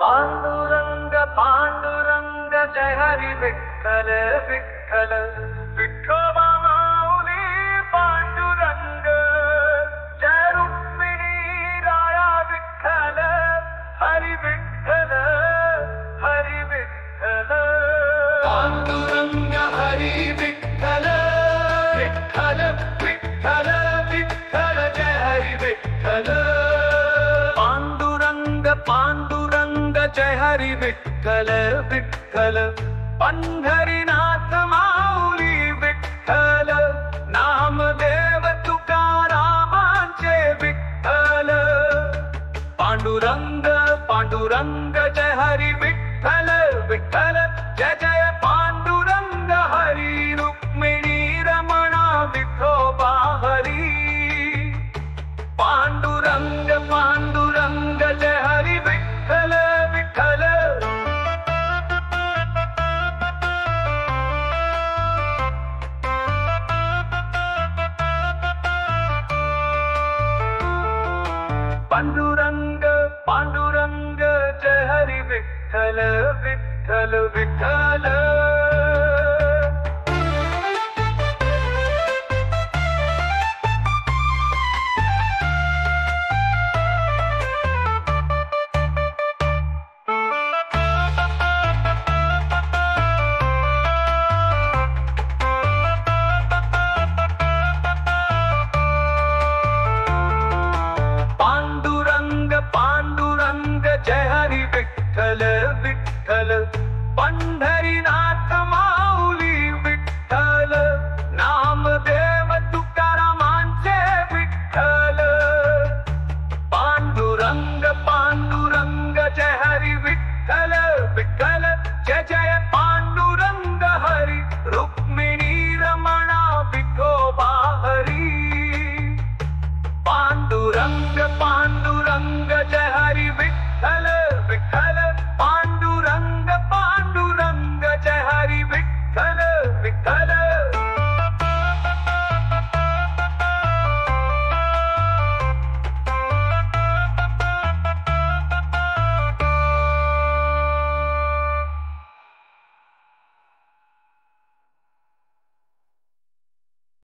पांडुरंग पांडुरंग जय हरी विठ्ठल विठ्ठल विठोबा माऊली पांडुरंग जय रुक्मिणी राया विठ्ठल हरी विठ्ठल हरी विठ्ठल पांडुरंग हरी विठ्ठल विठ्ठल विठ्ठल विठ्ठल जय हरी विठ्ठल पांडुरंग जय हरी विठ्ठल विठ्ठल पंढरीनाथ माऊली विठ्ठल नामदेव तुकारामांचे विठ्ठल पांडुरंग पांडुरंग जय हरी विठ्ठल विठ्ठल जय जय पांडुरंग हरी रुक्मिणी रमणा विठोबा हरी पांडुरंग पांडुरंग जय हरी विठ्ठल विठ्ठल पांडुरंग पांडुरंग जय हरी विठ्ठल विठ्ठल विठ्ठल पांडुरंग जय हरी विठ्ठल विठ्ठल पंढरीनाथ माऊली विठ्ठल नामदेव तुकारामांचे विठ्ठल पांडुरंग पांडुरंग जय हरी विठ्ठल विठ्ठल जय जय पांडुरंग हरी रुक्मिणी रमणा विठोबा हरी पांडुरंग